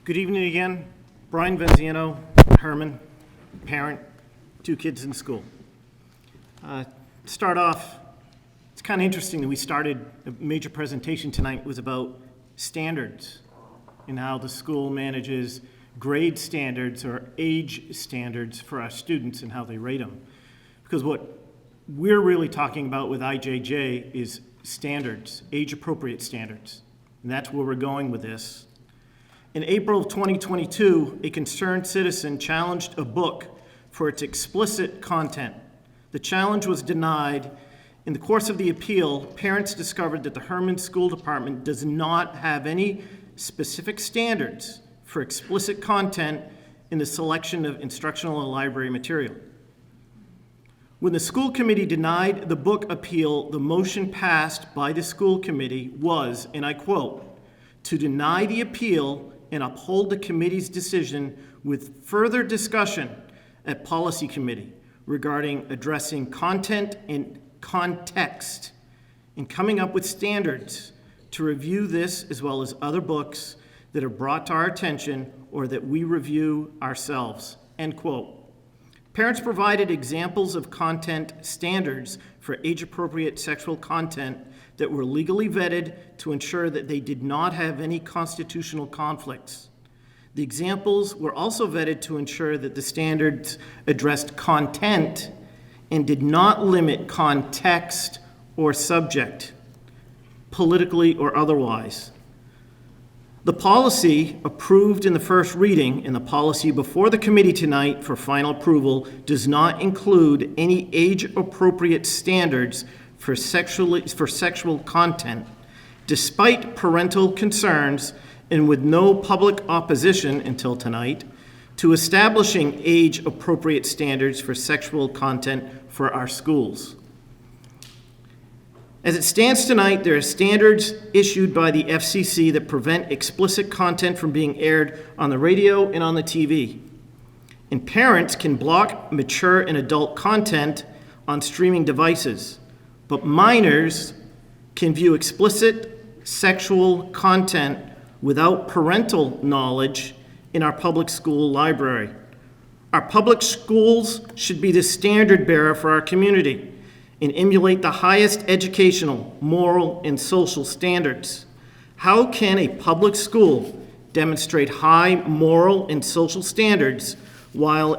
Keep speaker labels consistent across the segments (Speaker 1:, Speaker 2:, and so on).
Speaker 1: Good evening again. Brian Venziano, Hermon, parent, 2 kids in school. Start off, it's kind of interesting that we started a major presentation tonight was about standards and how the school manages grade standards or age standards for our students and how they rate them. Because what we're really talking about with IJJ is standards, age-appropriate standards. And that's where we're going with this. In April of 2022, a concerned citizen challenged a book for its explicit content. The challenge was denied. In the course of the appeal, parents discovered that the Hermon School Department does not have any specific standards for explicit content in the selection of instructional and library material. When the school committee denied the book appeal, the motion passed by the school committee was, and I quote, "to deny the appeal and uphold the committee's decision with further discussion at policy committee regarding addressing content and context and coming up with standards to review this as well as other books that are brought to our attention or that we review ourselves," end quote. Parents provided examples of content standards for age-appropriate sexual content that were legally vetted to ensure that they did not have any constitutional conflicts. The examples were also vetted to ensure that the standards addressed content and did not limit context or subject, politically or otherwise. The policy approved in the first reading and the policy before the committee tonight for final approval does not include any age-appropriate standards for sexual content, despite parental concerns and with no public opposition until tonight to establishing age-appropriate standards for sexual content for our schools. As it stands tonight, there are standards issued by the FCC that prevent explicit content from being aired on the radio and on the TV. And parents can block mature and adult content on streaming devices, but minors can view explicit sexual content without parental knowledge in our public school library. Our public schools should be the standard bearer for our community and emulate the highest educational, moral, and social standards. How can a public school demonstrate high moral and social standards while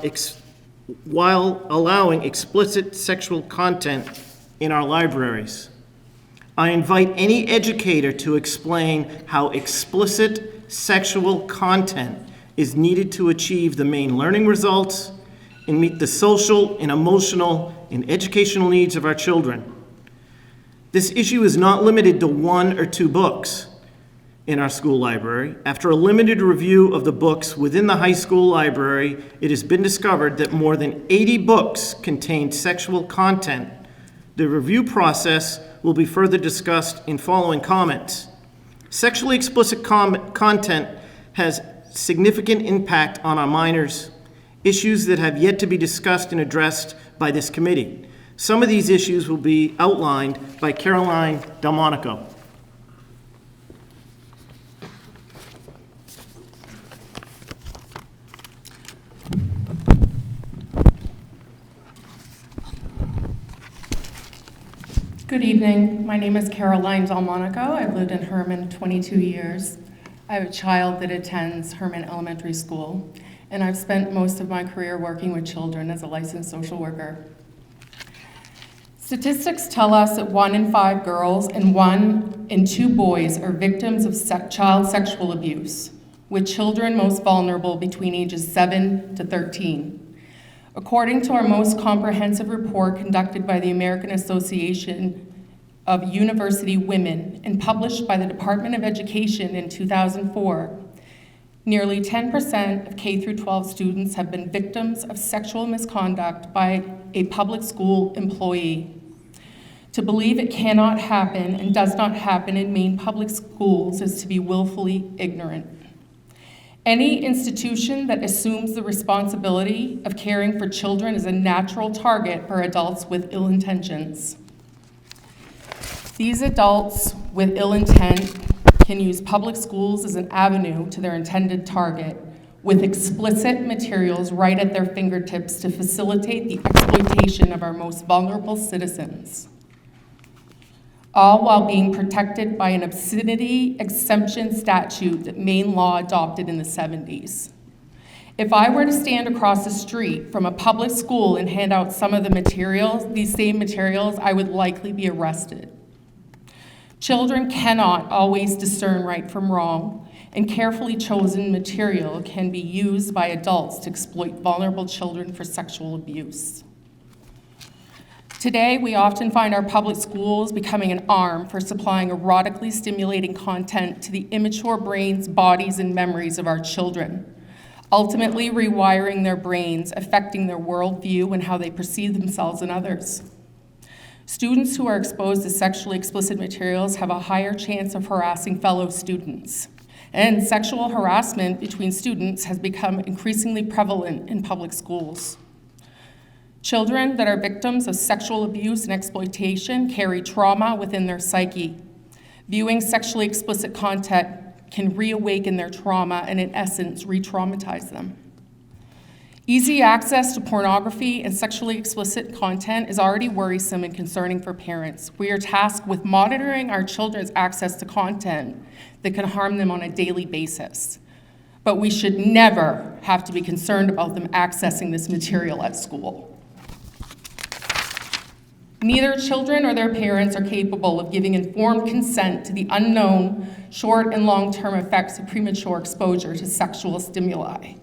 Speaker 1: allowing explicit sexual content in our libraries? I invite any educator to explain how explicit sexual content is needed to achieve the main learning results and meet the social and emotional and educational needs of our children. This issue is not limited to 1 or 2 books in our school library. After a limited review of the books within the high school library, it has been discovered that more than 80 books contain sexual content. The review process will be further discussed in following comments. Sexually explicit content has significant impact on our minors, issues that have yet to be discussed and addressed by this committee. Some of these issues will be outlined by Caroline Delmonico.
Speaker 2: Good evening. My name is Caroline Delmonico. I've lived in Hermon 22 years. I have a child that attends Hermon Elementary School, and I've spent most of my career working with children as a licensed social worker. Statistics tell us that 1 in 5 girls and 1 in 2 boys are victims of child sexual abuse, with children most vulnerable between ages 7 to 13. According to our most comprehensive report conducted by the American Association of University Women and published by the Department of Education in 2004, nearly 10% of K-12 students have been victims of sexual misconduct by a public school employee. To believe it cannot happen and does not happen in Maine public schools is to be willfully ignorant. Any institution that assumes the responsibility of caring for children is a natural target for adults with ill intentions. These adults with ill intent can use public schools as an avenue to their intended target, with explicit materials right at their fingertips to facilitate the exploitation of our most vulnerable citizens, all while being protected by an obscenity exemption statute that Maine law adopted in the 70s. If I were to stand across the street from a public school and hand out some of the materials, these same materials, I would likely be arrested. Children cannot always discern right from wrong, and carefully chosen material can be used by adults to exploit vulnerable children for sexual abuse. Today, we often find our public schools becoming an arm for supplying erotically stimulating content to the immature brains, bodies, and memories of our children, ultimately rewiring their brains, affecting their worldview and how they perceive themselves and others. Students who are exposed to sexually explicit materials have a higher chance of harassing fellow students. And sexual harassment between students has become increasingly prevalent in public schools. Children that are victims of sexual abuse and exploitation carry trauma within their psyche. Viewing sexually explicit content can reawaken their trauma and, in essence, re-traumatize them. Easy access to pornography and sexually explicit content is already worrisome and concerning for parents. We are tasked with monitoring our children's access to content that can harm them on a daily basis. But we should never have to be concerned about them accessing this material at school. Neither children nor their parents are capable of giving informed consent to the unknown short and long-term effects of premature exposure to sexual stimuli.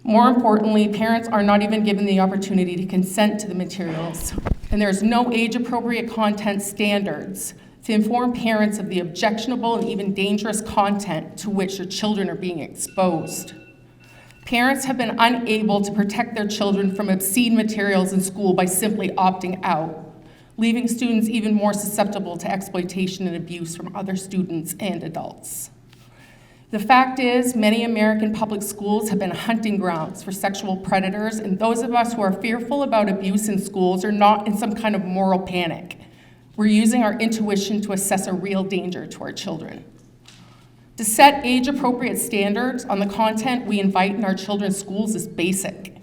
Speaker 2: More importantly, parents are not even given the opportunity to consent to the materials, and there's no age-appropriate content standards to inform parents of the objectionable and even dangerous content to which their children are being exposed. Parents have been unable to protect their children from obscene materials in school by simply opting out, leaving students even more susceptible to exploitation and abuse from other students and adults. The fact is, many American public schools have been hunting grounds for sexual predators, and those of us who are fearful about abuse in schools are not in some kind of moral panic. We're using our intuition to assess a real danger to our children. To set age-appropriate standards on the content we invite in our children's schools is basic.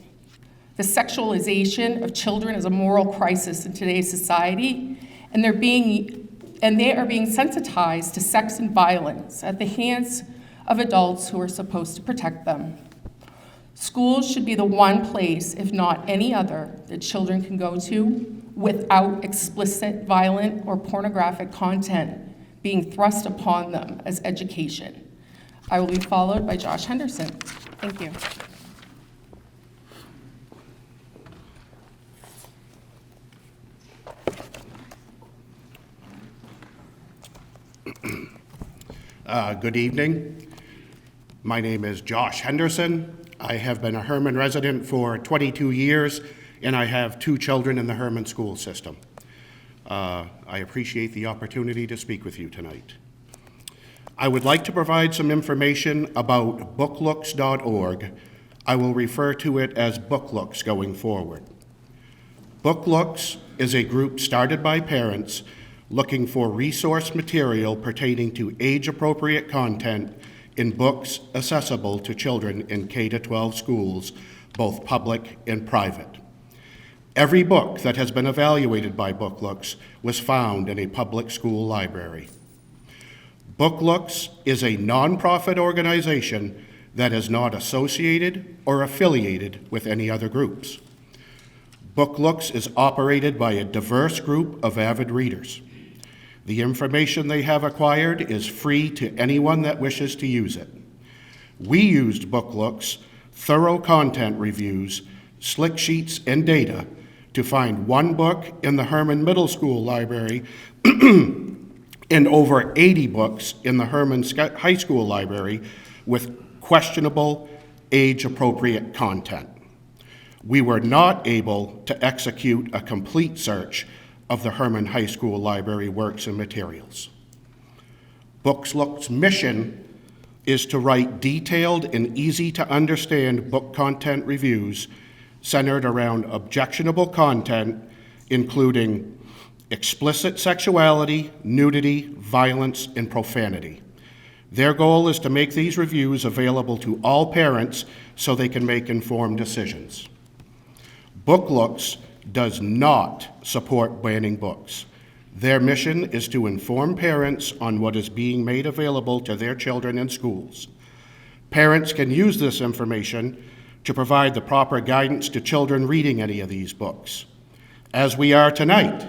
Speaker 2: The sexualization of children is a moral crisis in today's society, and they are being sensitized to sex and violence at the hands of adults who are supposed to protect them. Schools should be the one place, if not any other, that children can go to without explicit, violent, or pornographic content being thrust upon them as education. I will be followed by Josh Henderson. Thank you.
Speaker 3: Good evening. My name is Josh Henderson. I have been a Hermon resident for 22 years, and I have 2 children in the Hermon school system. I appreciate the opportunity to speak with you tonight. I would like to provide some information about booklooks.org. I will refer to it as Booklooks going forward. Booklooks is a group started by parents looking for resource material pertaining to age-appropriate content in books accessible to children in K-12 schools, both public and private. Every book that has been evaluated by Booklooks was found in a public school library. Booklooks is a nonprofit organization that is not associated or affiliated with any other groups. Booklooks is operated by a diverse group of avid readers. The information they have acquired is free to anyone that wishes to use it. We used Booklooks' thorough content reviews, slick sheets, and data to find one book in the Hermon Middle School library and over 80 books in the Hermon High School library with questionable age-appropriate content. We were not able to execute a complete search of the Hermon High School library works and materials. Booklooks' mission is to write detailed and easy-to-understand book content reviews centered around objectionable content, including explicit sexuality, nudity, violence, and profanity. Their goal is to make these reviews available to all parents so they can make informed decisions. Book Looks does not support banning books. Their mission is to inform parents on what is being made available to their children in schools. Parents can use this information to provide the proper guidance to children reading any of these books. As we are tonight,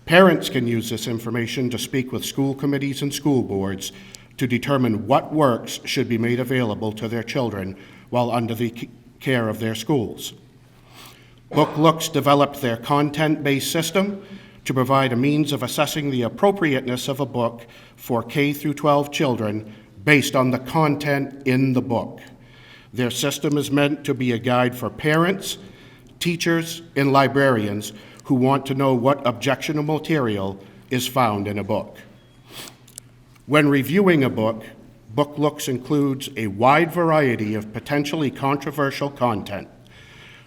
Speaker 3: parents can use this information to speak with school committees and school boards to determine what works should be made available to their children while under the care of their schools. Book Looks developed their content-based system to provide a means of assessing the appropriateness of a book for K through 12 children based on the content in the book. Their system is meant to be a guide for parents, teachers, and librarians who want to know what objectionable material is found in a book. When reviewing a book, Book Looks includes a wide variety of potentially controversial content.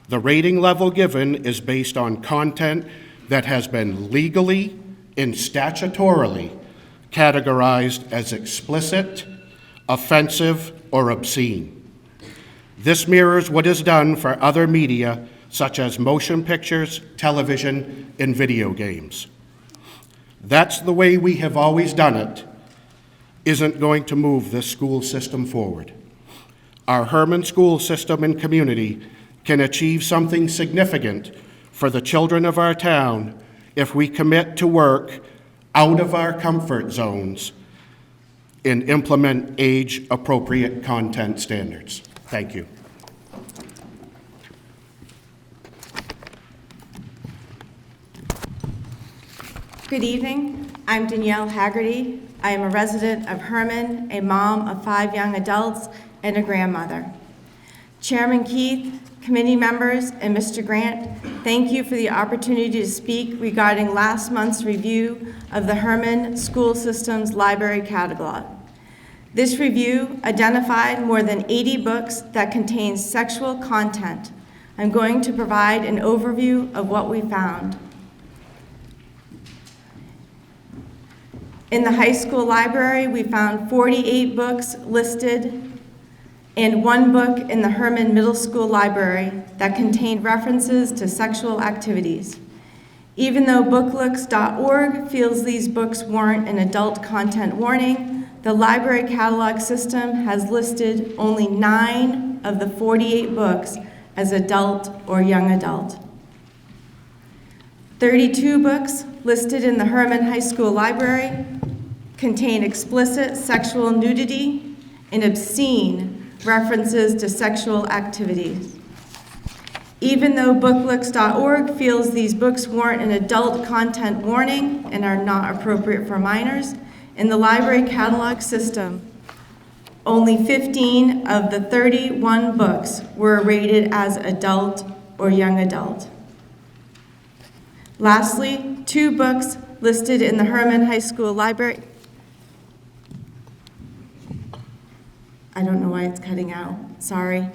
Speaker 3: The rating level given is based on content that has been legally and statutorily categorized as explicit, offensive, or obscene. This mirrors what is done for other media, such as motion pictures, television, and video games. That's the way we have always done it, isn't going to move this school system forward. Our Hermon school system and community can achieve something significant for the children of our town if we commit to work out of our comfort zones and implement age-appropriate content standards. Thank you.
Speaker 4: Good evening. I'm Danielle Haggerty. I am a resident of Hermon, a mom of 5 young adults, and a grandmother. Chairman Keith, committee members, and Mr. Grant, thank you for the opportunity to speak regarding last month's review of the Hermon School System's library catalog. This review identified more than 80 books that contain sexual content. I'm going to provide an overview of what we found. In the high school library, we found 48 books listed and 1 book in the Hermon Middle School Library that contained references to sexual activities. Even though booklooks.org feels these books warrant an adult content warning, the library catalog system has listed only 9 of the 48 books as adult or young adult. 32 books listed in the Hermon High School Library contain explicit sexual nudity and obscene references to sexual activities. Even though booklooks.org feels these books warrant an adult content warning and are not appropriate for minors, in the library catalog system, only 15 of the 31 books were rated as adult or young adult. Lastly, 2 books listed in the Hermon High School Library. I don't know why it's cutting out, sorry.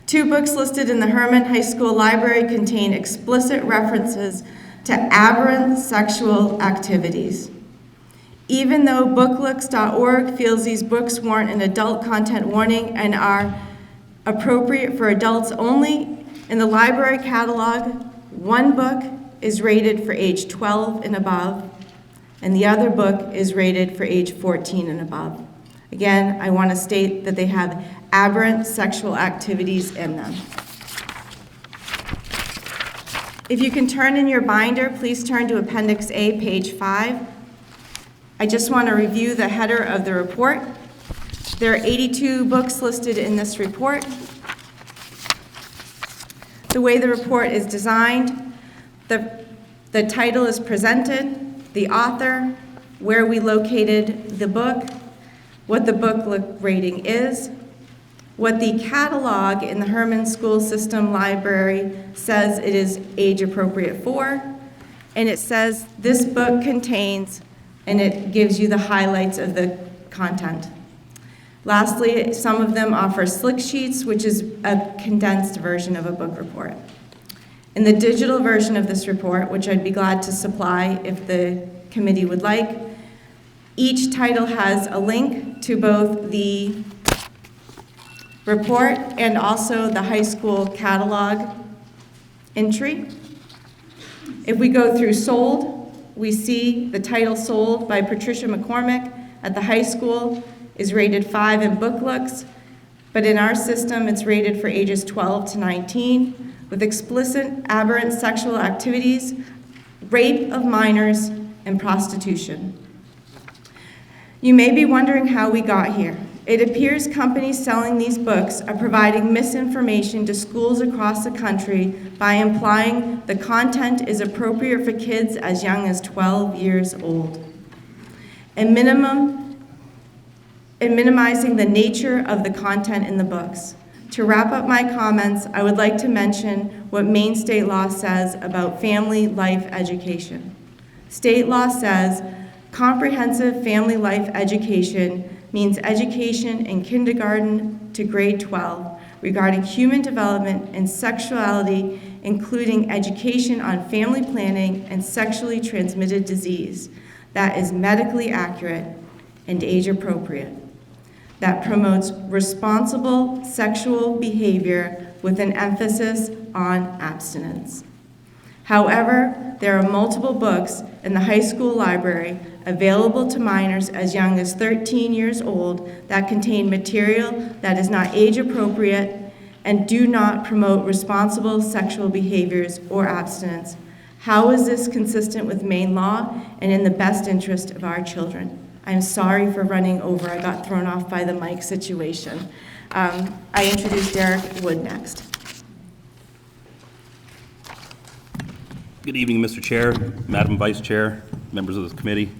Speaker 4: 2 books listed in the Hermon High School Library contain explicit references to aberrant sexual activities. Even though booklooks.org feels these books warrant an adult content warning and are appropriate for adults only, in the library catalog, 1 book is rated for age 12 and above, and the other book is rated for age 14 and above. Again, I want to state that they have aberrant sexual activities in them. If you can turn in your binder, please turn to Appendix A, page 5. I just want to review the header of the report. There are 82 books listed in this report. The way the report is designed, the title is presented, the author, where we located the book, what the book rating is, what the catalog in the Hermon School System Library says it is age appropriate for, and it says this book contains, and it gives you the highlights of the content. Lastly, some of them offer slick sheets, which is a condensed version of a book report. In the digital version of this report, which I'd be glad to supply if the committee would like, Each title has a link to both the report and also the high school catalog entry. If we go through sold, we see the title Sold by Patricia McCormick at the high school is rated 5 in book looks, but in our system it's rated for ages 12 to 19 with explicit aberrant sexual activities, rape of minors, and prostitution. You may be wondering how we got here. It appears companies selling these books are providing misinformation to schools across the country by implying the content is appropriate for kids as young as 12 years old. And minimizing the nature of the content in the books. To wrap up my comments, I would like to mention what Maine state law says about family life education. State law says comprehensive family life education means education in kindergarten to grade 12 regarding human development and sexuality, including education on family planning and sexually transmitted disease that is medically accurate and age appropriate, that promotes responsible sexual behavior with an emphasis on abstinence. However, there are multiple books in the high school library available to minors as young as 13 years old that contain material that is not age appropriate and do not promote responsible sexual behaviors or abstinence. How is this consistent with Maine law and in the best interest of our children? I'm sorry for running over. I got thrown off by the mic situation. I introduce Derek Wood next.
Speaker 5: Good evening, Mr. Chair, Madam Vice Chair, members of this committee,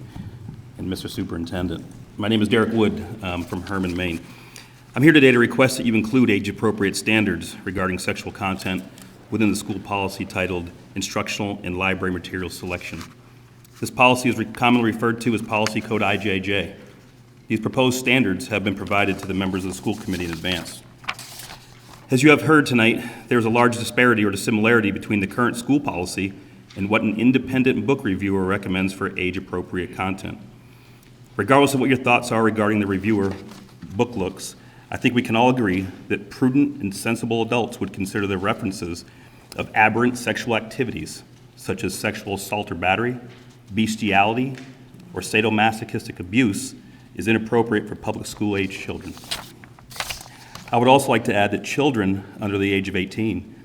Speaker 5: and Mr. Superintendent. My name is Derek Wood from Hermon, Maine. I'm here today to request that you include age-appropriate standards regarding sexual content within the school policy titled Instructional and Library Material Selection. This policy is commonly referred to as Policy Code IJJ. These proposed standards have been provided to the members of the school committee in advance. As you have heard tonight, there is a large disparity or dissimilarity between the current school policy and what an independent book reviewer recommends for age-appropriate content. Regardless of what your thoughts are regarding the reviewer book looks, I think we can all agree that prudent and sensible adults would consider the references of aberrant sexual activities, such as sexual assault or battery, bestiality, or sadomasochistic abuse, is inappropriate for public school-age children. I would also like to add that children under the age of 18,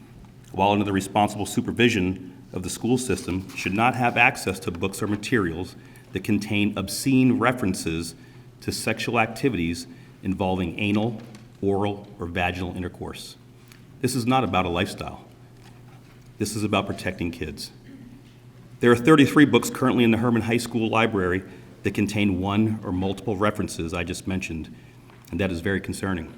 Speaker 5: while under the responsible supervision of the school system, should not have access to books or materials that contain obscene references to sexual activities involving anal, oral, or vaginal intercourse. This is not about a lifestyle. This is about protecting kids. There are 33 books currently in the Hermon High School library that contain one or multiple references I just mentioned, and that is very concerning.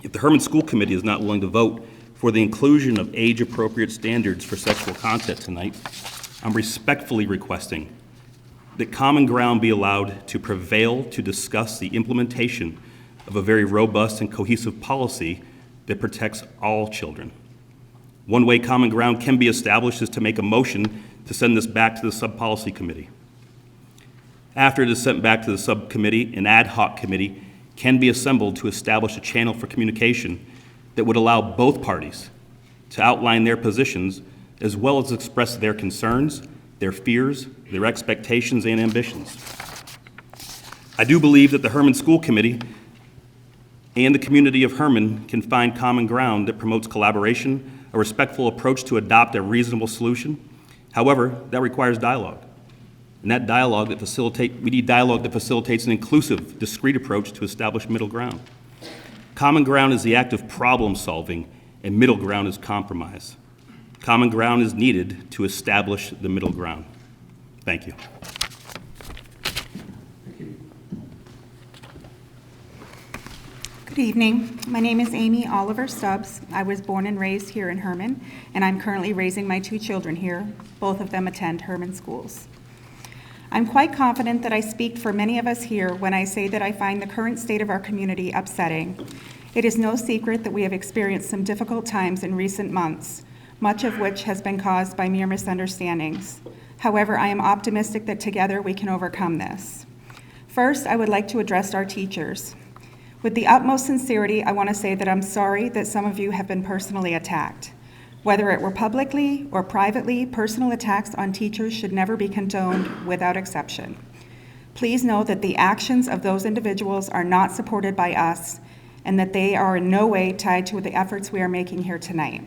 Speaker 5: If the Hermon School Committee is not willing to vote for the inclusion of age-appropriate standards for sexual content tonight, I'm respectfully requesting that common ground be allowed to prevail to discuss the implementation of a very robust and cohesive policy that protects all children. One way common ground can be established is to make a motion to send this back to the sub-policy committee. After it is sent back to the subcommittee, an ad hoc committee can be assembled to establish a channel for communication that would allow both parties to outline their positions as well as express their concerns, their fears, their expectations, and ambitions. I do believe that the Hermon School Committee and the community of Hermon can find common ground that promotes collaboration, a respectful approach to adopt a reasonable solution. However, that requires dialogue. And that dialogue we need dialogue that facilitates an inclusive, discrete approach to establish middle ground. Common ground is the act of problem solving, and middle ground is compromise. Common ground is needed to establish the middle ground. Thank you.
Speaker 6: Good evening. My name is Amy Oliver Stubbs. I was born and raised here in Hermon, and I'm currently raising my 2 children here. Both of them attend Hermon schools. I'm quite confident that I speak for many of us here when I say that I find the current state of our community upsetting. It is no secret that we have experienced some difficult times in recent months, much of which has been caused by mere misunderstandings. However, I am optimistic that together we can overcome this. First, I would like to address our teachers. With the utmost sincerity, I want to say that I'm sorry that some of you have been personally attacked. Whether it were publicly or privately, personal attacks on teachers should never be condoned without exception. Please know that the actions of those individuals are not supported by us and that they are in no way tied to the efforts we are making here tonight.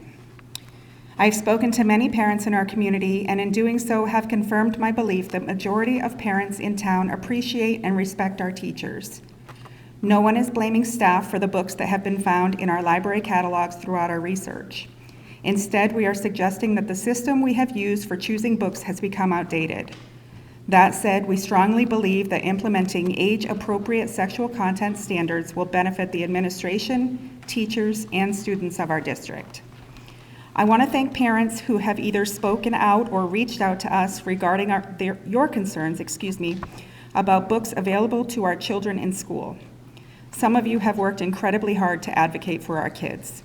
Speaker 6: I've spoken to many parents in our community, and in doing so have confirmed my belief that majority of parents in town appreciate and respect our teachers. No one is blaming staff for the books that have been found in our library catalogs throughout our research. Instead, we are suggesting that the system we have used for choosing books has become outdated. That said, we strongly believe that implementing age-appropriate sexual content standards will benefit the administration, teachers, and students of our district. I want to thank parents who have either spoken out or reached out to us regarding your concerns, about books available to our children in school. Some of you have worked incredibly hard to advocate for our kids.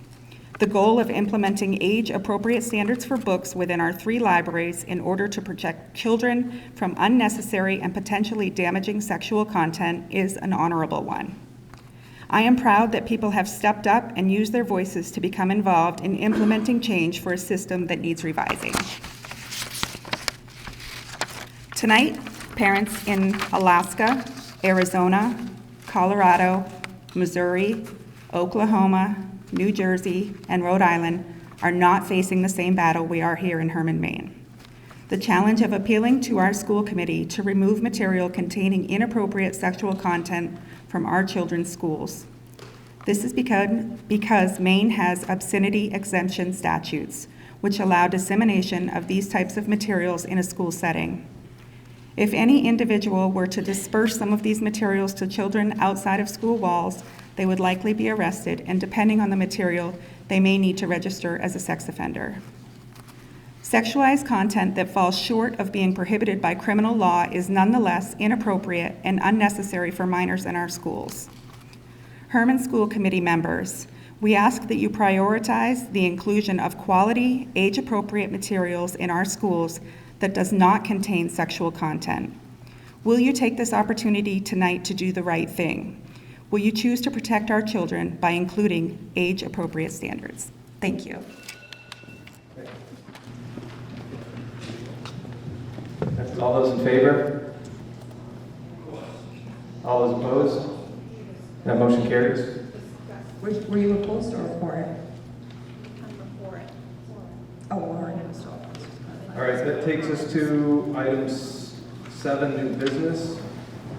Speaker 6: The goal of implementing age-appropriate standards for books within our 3 libraries in order to protect children from unnecessary and potentially damaging sexual content is an honorable one. I am proud that people have stepped up and used their voices to become involved in implementing change for a system that needs revising. Tonight, parents in Alaska, Arizona, Colorado, Missouri, Oklahoma, New Jersey, and Rhode Island are not facing the same battle we are here in Hermon, Maine. The challenge of appealing to our school committee to remove material containing inappropriate sexual content from our children's schools. This is because Maine has obscenity exemption statutes, which allow dissemination of these types of materials in a school setting. If any individual were to disperse some of these materials to children outside of school walls, they would likely be arrested, and depending on the material, they may need to register as a sex offender. Sexualized content that falls short of being prohibited by criminal law is nonetheless inappropriate and unnecessary for minors in our schools. Hermon School Committee members, we ask that you prioritize the inclusion of quality, age-appropriate materials in our schools that does not contain sexual content. Will you take this opportunity tonight to do the right thing? Will you choose to protect our children by including age-appropriate standards? Thank you.
Speaker 7: All those in favor? All those opposed? That motion carries.
Speaker 8: Were you opposed or for it? I'm for it. Oh, Lauren is opposed.
Speaker 7: All right, that takes us to items 7, new business.